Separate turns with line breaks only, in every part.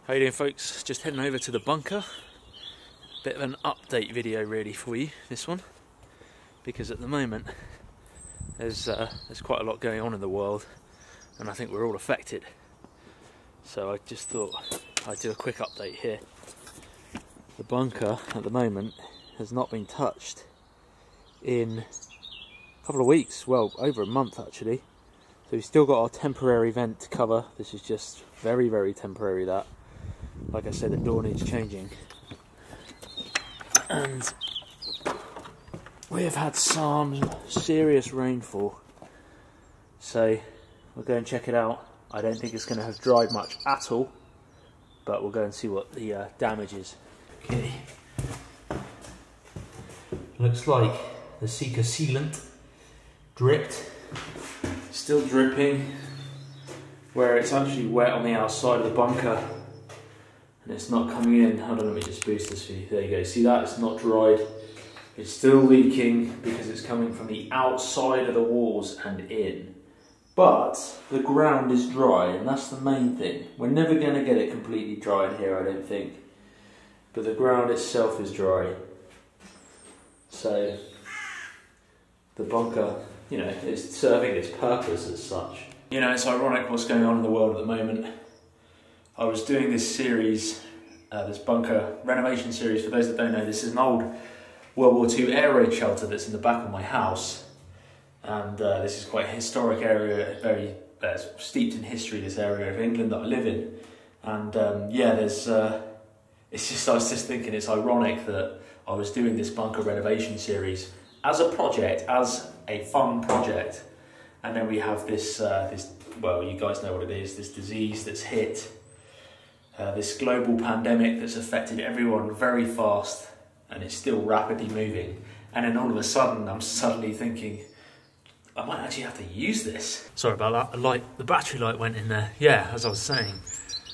How you doing, folks? Just heading over to the bunker. Bit of an update video really for you, this one, because at the moment there's quite a lot going on in the world and I think we're all affected. So I just thought I'd do a quick update here. The bunker at the moment has not been touched in a couple of weeks, well, over a month actually. So we've still got our temporary vent to cover. This is just very, very temporary, that. Like I said, the door needs changing. And we have had some serious rainfall. So we'll go and check it out. I don't think it's going to have dried much at all, but we'll go and see what the damage is. Okay. Looks like the Sika sealant dripped. Still dripping where it's actually wet on the outside of the bunker. And it's not coming in. Hold on, let me just boost this for you. There you go. See that? It's not dried. It's still leaking because it's coming from the outside of the walls and in. But the ground is dry, and that's the main thing. We're never going to get it completely dried here, I don't think. But the ground itself is dry. So the bunker, you know, is serving its purpose as such. You know, it's ironic what's going on in the world at the moment. I was doing this series, this bunker renovation series. For those that don't know, this is an old World War II air raid shelter that's in the back of my house. And this is quite a historic area, very steeped in history, this area of England that I live in. And yeah, there's, it's just, I was just thinking it's ironic that I was doing this bunker renovation series as a project, as a fun project. And then we have this, well, you guys know what it is, this disease that's hit. This global pandemic that's affected everyone very fast, and it's still rapidly moving. And then all of a sudden, I'm suddenly thinking, I might actually have to use this. Sorry about that, the battery light went in there. Yeah, as I was saying,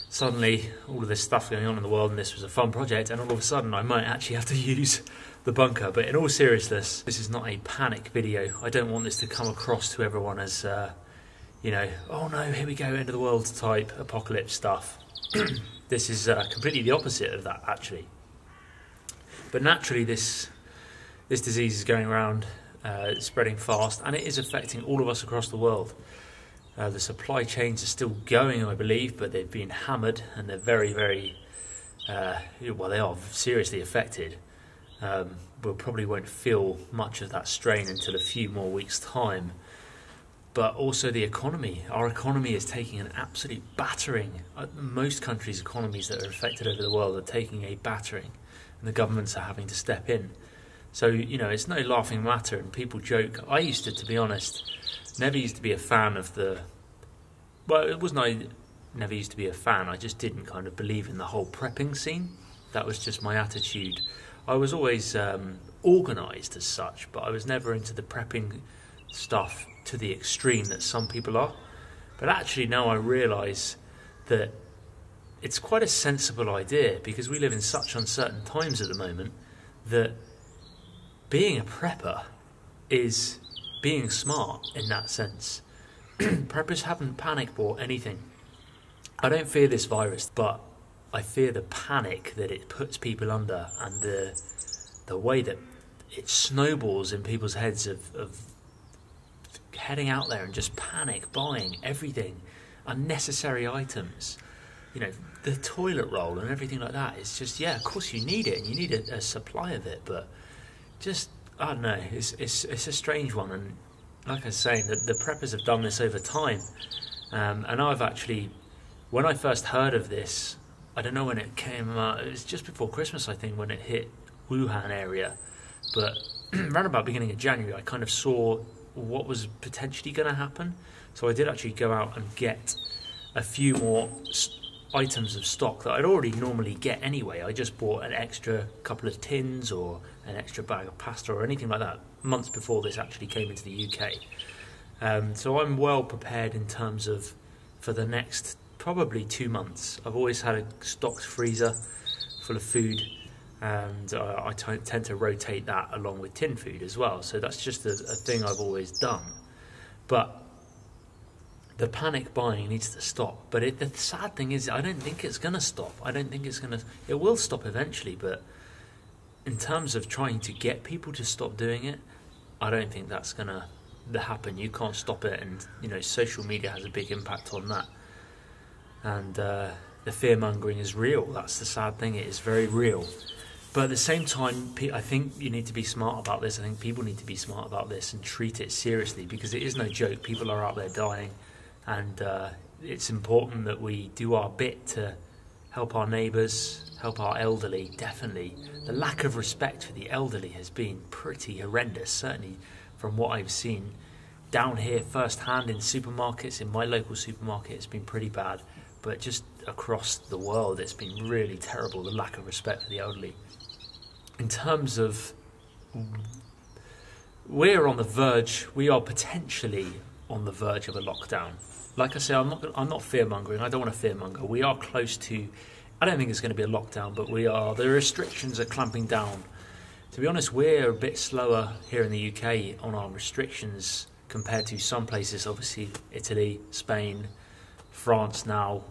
suddenly all of this stuff going on in the world, and this was a fun project, and all of a sudden I might actually have to use the bunker. But in all seriousness, this is not a panic video. I don't want this to come across to everyone as, you know, oh no, here we go, end of the world type apocalypse stuff. This is completely the opposite of that, actually. But naturally, this disease is going around, it's spreading fast, and it is affecting all of us across the world. The supply chains are still going, I believe, but they've been hammered, and they're very, very, well, they are seriously affected. We probably won't feel much of that strain until a few more weeks' time. But also the economy. Our economy is taking an absolute battering. Most countries' economies that are affected over the world are taking a battering, and the governments are having to step in. So, you know, it's no laughing matter, and people joke. I used to be honest, never used to be a fan of the... Well, it wasn't I never used to be a fan, I just didn't kind of believe in the whole prepping scene. That was just my attitude. I was always organised as such, but I was never into the prepping stuff to the extreme that some people are. But actually now I realise that it's quite a sensible idea, because we live in such uncertain times at the moment that being a prepper is being smart in that sense. Preppers haven't panic bought anything. I don't fear this virus, but I fear the panic that it puts people under, and the way that it snowballs in people's heads of heading out there and just panic buying everything, unnecessary items. You know, the toilet roll and everything like that. It's just, yeah, of course you need it, and you need a supply of it, but just, I don't know, it's a strange one. And like I was saying, the preppers have done this over time, and I've actually, when I first heard of this, I don't know when it came out, it was just before Christmas I think when it hit Wuhan area, but around about beginning of January I kind of saw what was potentially going to happen. So I did actually go out and get a few more items of stock that I'd already normally get anyway. I just bought an extra couple of tins or an extra bag of pasta or anything like that months before this actually came into the UK. So I'm well prepared in terms of for the next probably 2 months. I've always had a stocked freezer full of food, and I tend to rotate that along with tin food as well. So that's just a thing I've always done. But the panic buying needs to stop. But the sad thing is, I don't think it's going to stop. It will stop eventually, but in terms of trying to get people to stop doing it, I don't think that's going to happen. You can't stop it, and social media has a big impact on that. And the fear-mongering is real. That's the sad thing. It is very real. But at the same time, I think you need to be smart about this. I think people need to be smart about this and treat it seriously, because it is no joke. People are out there dying, and it's important that we do our bit to help our neighbours, help our elderly. Definitely. The lack of respect for the elderly has been pretty horrendous, certainly from what I've seen down here firsthand in supermarkets. In my local supermarket, it's been pretty bad. But just across the world, it's been really terrible, the lack of respect for the elderly. In terms of, we are potentially on the verge of a lockdown. Like I say, I'm not fear-mongering, I don't want to fear-monger. We are close to, I don't think it's going to be a lockdown, but the restrictions are clamping down. To be honest, we're a bit slower here in the UK on our restrictions compared to some places, obviously Italy, Spain, France now,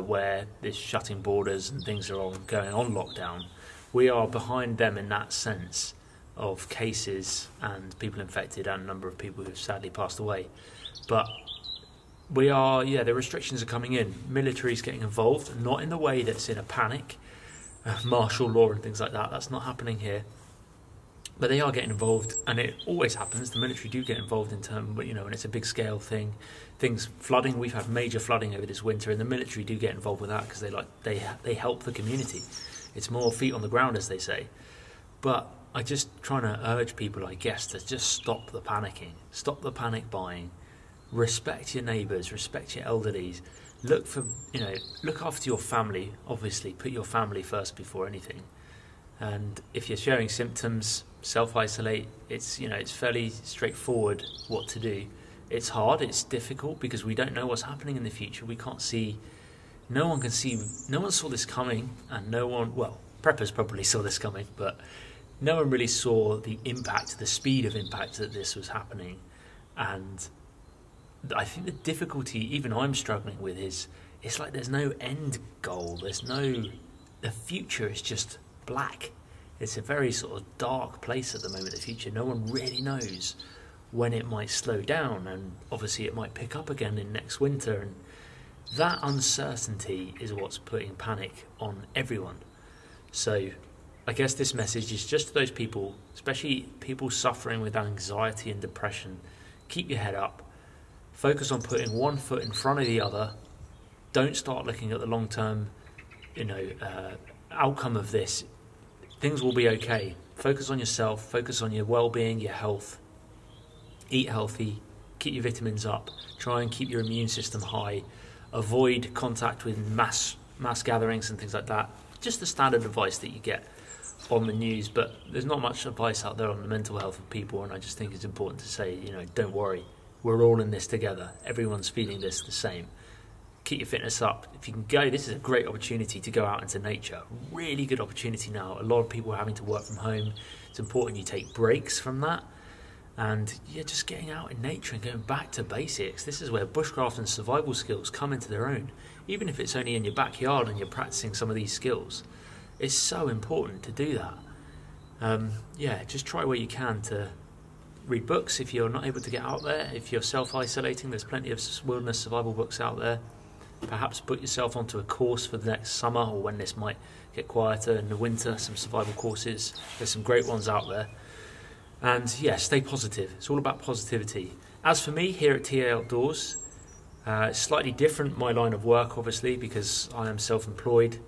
where there's shutting borders and things are going on lockdown. We are behind them in that sense of cases and people infected and a number of people who've sadly passed away. But the restrictions are coming in. Military's getting involved, not in the way that's in a panic, martial law and things like that. That's not happening here. But they are getting involved, and it always happens. The military do get involved in terms, when it's a big scale thing. Things flooding, we've had major flooding over this winter, and the military do get involved with that because they help the community. It's more feet on the ground, as they say. But I just trying to urge people, I guess, to just stop the panicking, stop the panic buying, respect your neighbours, respect your elderlies. Look after your family. Obviously, put your family first before anything. And if you're showing symptoms, self-isolate. It's fairly straightforward what to do. It's hard, it's difficult because we don't know what's happening in the future. We can't see, no one saw this coming, and preppers probably saw this coming, but no one really saw the impact, the speed of impact that this was happening. And I think the difficulty, even I'm struggling with, is it's like there's no end goal. The future is just black. It's a very sort of dark place at the moment, the future. No one really knows when it might slow down, and obviously it might pick up again in next winter. And that uncertainty is what's putting panic on everyone. So I guess this message is just to those people, especially people suffering with anxiety and depression. Keep your head up. Focus on putting one foot in front of the other. Don't start looking at the long-term, outcome of this. Things will be okay. Focus on yourself. Focus on your well-being, your health. Eat healthy. Keep your vitamins up. Try and keep your immune system high. Avoid contact with mass gatherings and things like that. Just the standard advice that you get on the news, but there's not much advice out there on the mental health of people, and I just think it's important to say, don't worry. We're all in this together. Everyone's feeling this the same. Keep your fitness up. If you can go, this is a great opportunity to go out into nature. Really good opportunity now. A lot of people are having to work from home. It's important you take breaks from that. And just getting out in nature and going back to basics. This is where bushcraft and survival skills come into their own. Even if it's only in your backyard and you're practicing some of these skills, it's so important to do that. Just try where you can to read books if you're not able to get out there. If you're self-isolating, there's plenty of wilderness survival books out there. Perhaps put yourself onto a course for the next summer, or when this might get quieter in the winter, some survival courses. There's some great ones out there. And stay positive. It's all about positivity. As for me, here at TA Outdoors, it's slightly different, my line of work, obviously, because I am self-employed.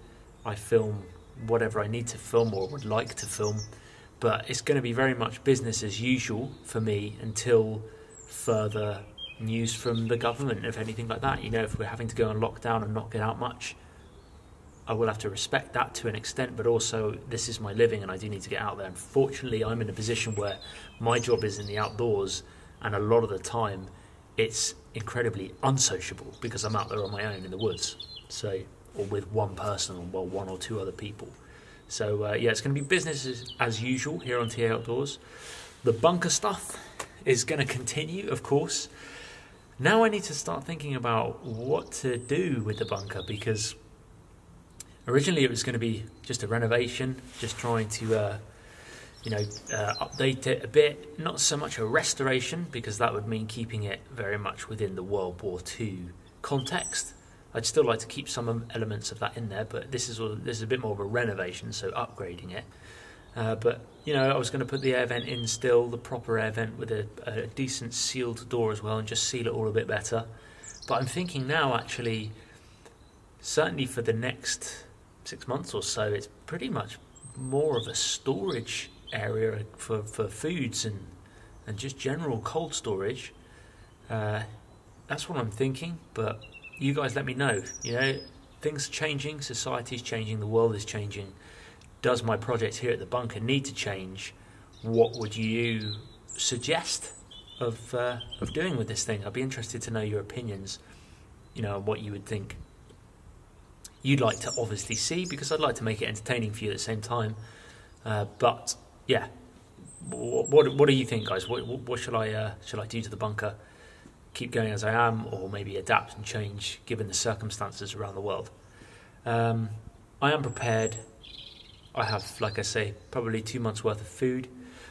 I film whatever I need to film or would like to film. But it's going to be very much business as usual for me until further news from the government, if anything like that. If we're having to go on lockdown and not get out much, I will have to respect that to an extent, but also this is my living and I do need to get out there. Unfortunately, I'm in a position where my job is in the outdoors, and a lot of the time it's incredibly unsociable because I'm out there on my own in the woods, or with one person or one or two other people. So it's going to be business as usual here on TA Outdoors. The bunker stuff is going to continue, of course. Now I need to start thinking about what to do with the bunker, because originally it was going to be just a renovation, just trying to update it a bit. Not so much a restoration, because that would mean keeping it very much within the World War II context. I'd still like to keep some elements of that in there, but this is a bit more of a renovation, so upgrading it. But I was going to put the air vent in still, the proper air vent with a decent sealed door as well, and just seal it all a bit better. But I'm thinking now, actually, certainly for the next 6 months or so, it's pretty much more of a storage area for foods and just general cold storage. That's what I'm thinking, but you guys let me know. Things are changing, society's changing, the world is changing. Does my project here at the bunker need to change? What would you suggest of doing with this thing? I'd be interested to know your opinions, what you would think you'd like to obviously see, because I'd like to make it entertaining for you at the same time. But yeah, what do you think, guys? What shall I do to the bunker? Keep going as I am, or maybe adapt and change given the circumstances around the world? I am prepared. I have, like I say, probably 2 months worth of food.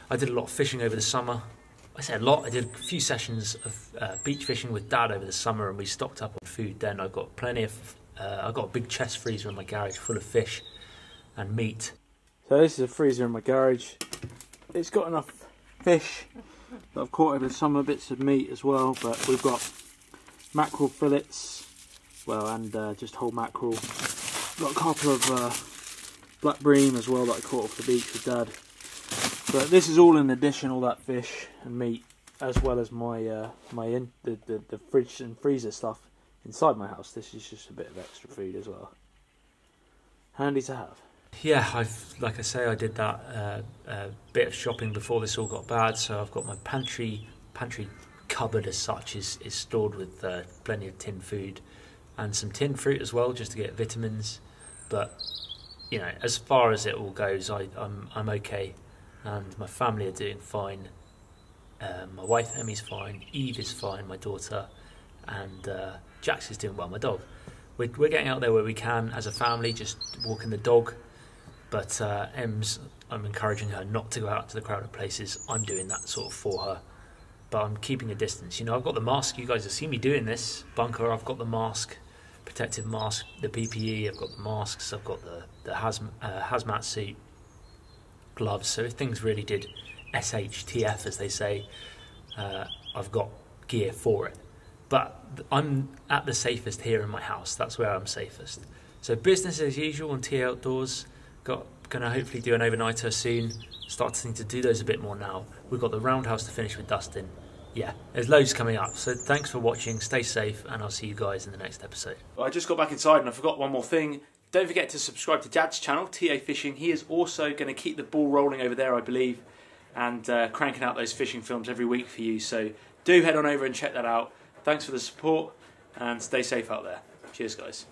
I did a lot of fishing over the summer. I say a lot. I did a few sessions of beach fishing with Dad over the summer, and we stocked up on food then. I've got plenty of... I've got a big chest freezer in my garage full of fish and meat. So this is a freezer in my garage. It's got enough fish that I've caught over the summer, bits of meat as well, but we've got mackerel fillets, and just whole mackerel. Got a couple of black bream as well that I caught off the beach with Dad. But this is all in addition, all that fish and meat, as well as my the fridge and freezer stuff inside my house. This is just a bit of extra food as well. Handy to have. Yeah, like I say, I did that bit of shopping before this all got bad. So I've got my pantry cupboard as such is stored with plenty of tin food and some tin fruit as well, just to get vitamins. But as far as it all goes, I'm okay, and my family are doing fine. My wife Emmy's fine, Eve is fine, my daughter, and Jax is doing well, my dog. We're getting out there where we can as a family, just walking the dog. But I'm encouraging her not to go out to the crowded places. I'm doing that sort of for her, but I'm keeping a distance. I've got the mask. You guys have seen me doing this bunker. I've got the mask, protective mask, the PPE. I've got the masks. I've got the hazmat suit, gloves. So if things really did SHTF, as they say, I've got gear for it. But I'm at the safest here in my house. That's where I'm safest. So business as usual on TA Outdoors. Going to hopefully do an overnighter soon. Starting to do those a bit more now. We've got the roundhouse to finish with Dustin. Yeah, there's loads coming up. So thanks for watching. Stay safe, and I'll see you guys in the next episode. Well, I just got back inside and I forgot one more thing. Don't forget to subscribe to Dad's channel, TA Fishing. He is also going to keep the ball rolling over there, I believe, and cranking out those fishing films every week for you. So do head on over and check that out. Thanks for the support, and stay safe out there. Cheers, guys.